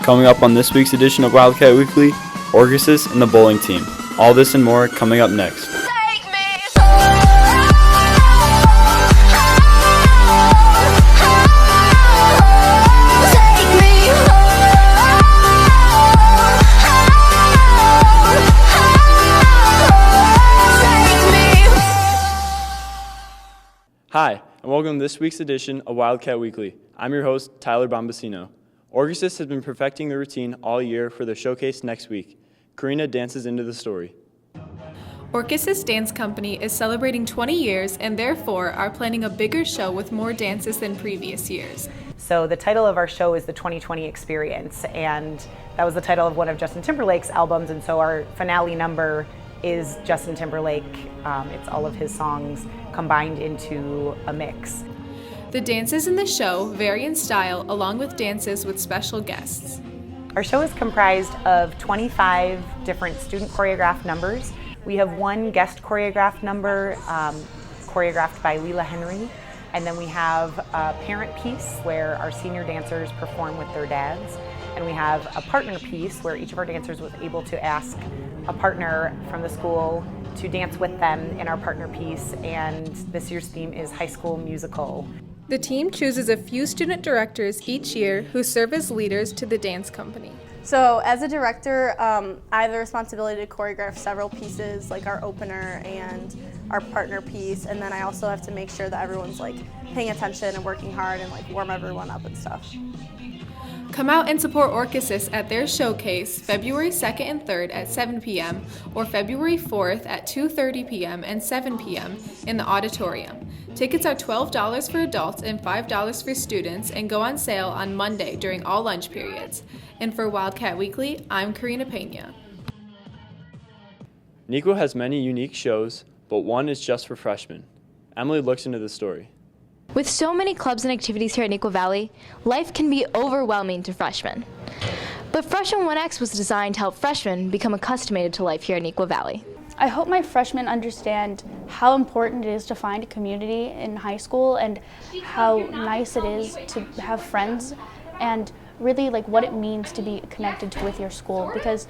Coming up on this week's edition of Wildcat Weekly, Orchesis and the bowling team. All this and more coming up next. Hi, and welcome to this week's edition of Wildcat Weekly. I'm your host, Tyler Bombasino. Orchesis has been perfecting the routine all year for their showcase next week. Karina dances into the story. Orchesis Dance Company is celebrating 20 years and therefore are planning a bigger show with more dances than previous years. So the title of our show is the 2020 Experience, and that was the title of one of Justin Timberlake's albums, and so our finale number is Justin Timberlake. It's all of his songs combined into a mix. The dances in the show vary in style along with dances with special guests. Our show is comprised of 25 different student choreographed numbers. We have one guest choreographed number choreographed by Leela Henry, and then we have a parent piece where our senior dancers perform with their dads, and we have a partner piece where each of our dancers was able to ask a partner from the school to dance with them in our partner piece, and this year's theme is High School Musical. The team chooses a few student directors each year who serve as leaders to the dance company. So as a director, I have the responsibility to choreograph several pieces, like our opener and our partner piece, and then I also have to make sure that everyone's like paying attention and working hard and like warm everyone up and stuff. Come out and support Orchesis at their showcase February 2nd and 3rd at 7 p.m. or February 4th at 2:30 p.m. and 7 p.m. in the auditorium. Tickets are $12 for adults and $5 for students and go on sale on Monday during all lunch periods. And for Wildcat Weekly, I'm Karina Pena. Nico has many unique shows, but one is just for freshmen. Emily looks into the story. With so many clubs and activities here at Neuqua Valley, life can be overwhelming to freshmen. But Freshman 1X was designed to help freshmen become accustomed to life here at Neuqua Valley. I hope my freshmen understand how important it is to find a community in high school and how nice it is to have friends and really like what it means to be connected with your school, because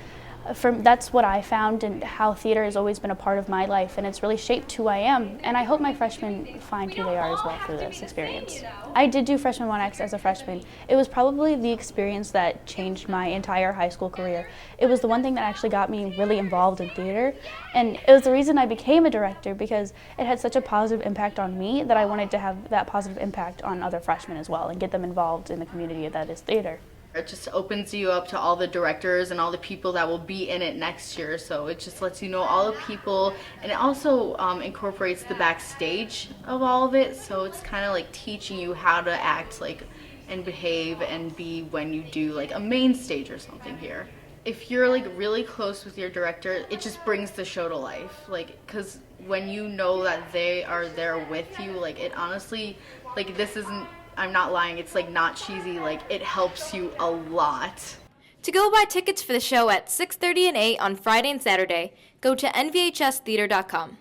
that's what I found and how theater has always been a part of my life, and it's really shaped who I am, and I hope my freshmen find who they are as well through this experience. I did do Freshman 1X as a freshman. It was probably the experience that changed my entire high school career. It was the one thing that actually got me really involved in theater, and it was the reason I became a director, because it had such a positive impact on me that I wanted to have that positive impact on other freshmen as well and get them involved in the community that is theater. It just opens you up to all the directors and all the people that will be in it next year, so it just lets you know all the people, and it also incorporates the backstage of all of it, so it's kind of like teaching you how to act like and behave and be when you do like a main stage or something here. If you're like really close with your director, it just brings the show to life, like, because when you know that they are there with you, like, it honestly, like, this isn't, I'm not lying, it's like not cheesy, like it helps you a lot. To go buy tickets for the show at 6:30 and 8 on Friday and Saturday, go to nvhstheater.com.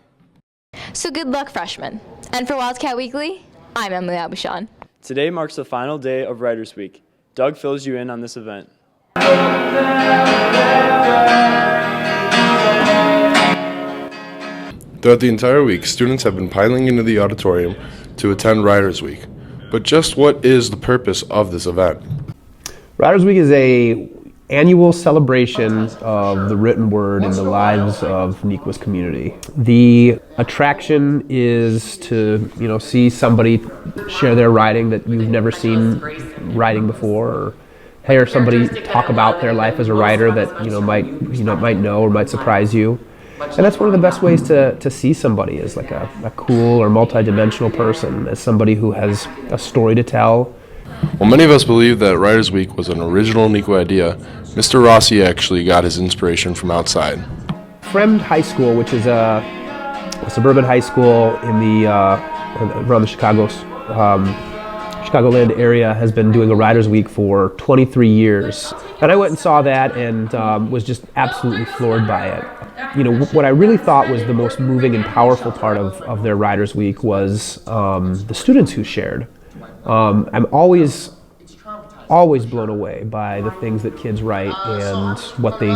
So good luck, freshmen. And for Wildcat Weekly, I'm Emily Abushan. Today marks the final day of Writers Week. Doug fills you in on this event. Throughout the entire week, students have been piling into the auditorium to attend Writers Week. But just what is the purpose of this event? Writers Week is a annual celebration of the written word in the lives of Neuqua's community. The attraction is to, see somebody share their writing that you've never seen writing before, or hear somebody talk about their life as a writer that might know or might surprise you. And that's one of the best ways to see somebody as like a cool or multi-dimensional person, as somebody who has a story to tell. Well, many of us believe that Writers Week was an original Neuqua idea. Mr. Rossi actually got his inspiration from outside. Fremd High School, which is a suburban high school in the around the Chicagoland area, has been doing a Writers Week for 23 years. And I went and saw that and was just absolutely floored by it. What I really thought was the most moving and powerful part of their Writers Week was the students who shared. I'm always always blown away by the things that kids write and what they,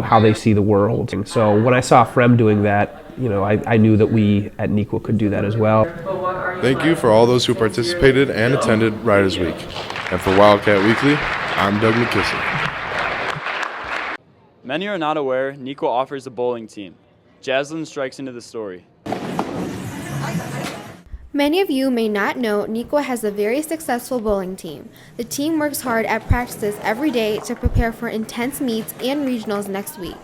how they see the world. And so when I saw Frem doing that, I knew that we at Nequa could do that as well. Thank you for all those who participated and attended Writers Week. And for Wildcat Weekly, I'm Doug McKissick. Many are not aware Nequa offers a bowling team. Jaslyn strikes into the story. Many of you may not know Nequa has a very successful bowling team. The team works hard at practices every day to prepare for intense meets and regionals next week.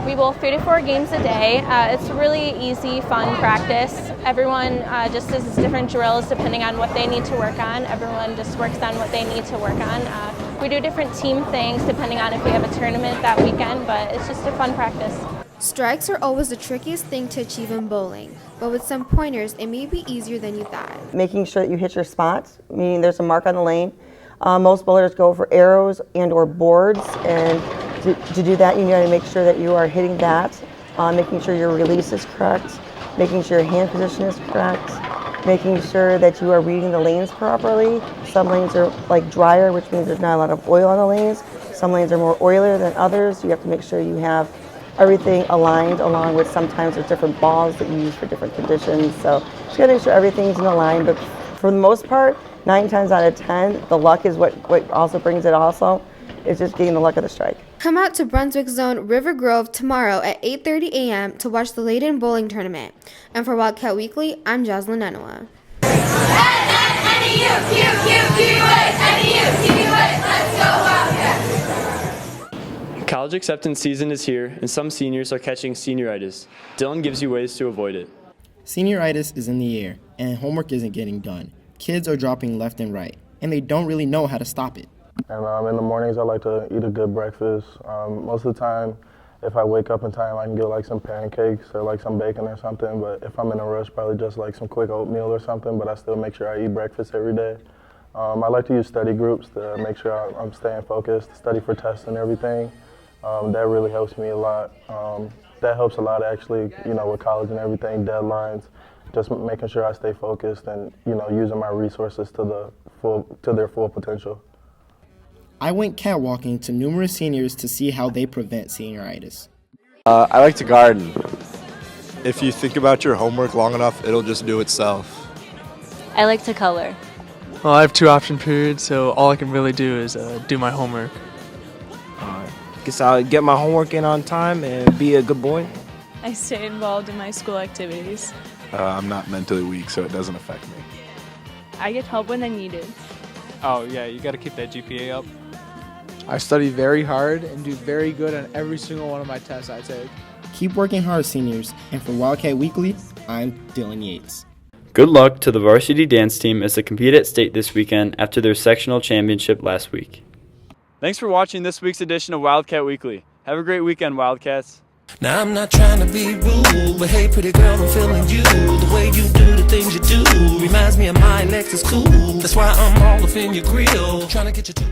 We bowl 3 to 4 games a day. It's really easy, fun practice. Everyone just does different drills depending on what they need to work on. Everyone just works on what they need to work on. We do different team things depending on if we have a tournament that weekend, but it's just a fun practice. Strikes are always the trickiest thing to achieve in bowling, but with some pointers, it may be easier than you thought. Making sure that you hit your spots, meaning there's a mark on the lane. Most bowlers go for arrows and or boards, and to do that, you got to make sure that you are hitting that, making sure your release is correct, making sure your hand position is correct, making sure that you are reading the lanes properly. Some lanes are like drier, which means there's not a lot of oil on the lanes. Some lanes are more oilier than others. You have to make sure you have everything aligned, along with sometimes there's different balls that you use for different conditions. So just gotta make sure everything's in a line, but for the most part, 9 times out of 10, the luck is what also brings it also. It's just getting the luck of the strike. Come out to Brunswick Zone River Grove tomorrow at 8:30 a.m. to watch the Layton Bowling Tournament. And for Wildcat Weekly, I'm Jaslyn Nenoa. College acceptance season is here, and some seniors are catching senioritis. Dylan gives you ways to avoid it. Senioritis is in the air, and homework isn't getting done. Kids are dropping left and right, and they don't really know how to stop it. And in the mornings, I like to eat a good breakfast. Most of the time, if I wake up in time, I can get like some pancakes or like some bacon or something. But if I'm in a rush, probably just like some quick oatmeal or something. But I still make sure I eat breakfast every day. I like to use study groups to make sure I'm staying focused, study for tests and everything. That really helps me a lot. That helps a lot actually, with college and everything, deadlines, just making sure I stay focused and, using my resources to their full potential. I went catwalking to numerous seniors to see how they prevent senioritis. I like to garden. If you think about your homework long enough, it'll just do itself. I like to color. Well, I have 2 option periods, so all I can really do is do my homework. Guess I'll get my homework in on time and be a good boy. I stay involved in my school activities. I'm not mentally weak, so it doesn't affect me. I get help when I need it. Oh yeah, you got to keep that GPA up. I study very hard and do very good on every single one of my tests I take. Keep working hard, seniors. And for Wildcat Weekly, I'm Dylan Yates. Good luck to the varsity dance team as they compete at state this weekend after their sectional championship last week. Thanks for watching this week's edition of Wildcat Weekly. Have a great weekend, Wildcats. Now I'm not trying to be rude, but hey pretty girl, I'm feeling you. The way you do the things you do reminds me of my Lexus cool. That's why I'm all up in your grill, trying to get you to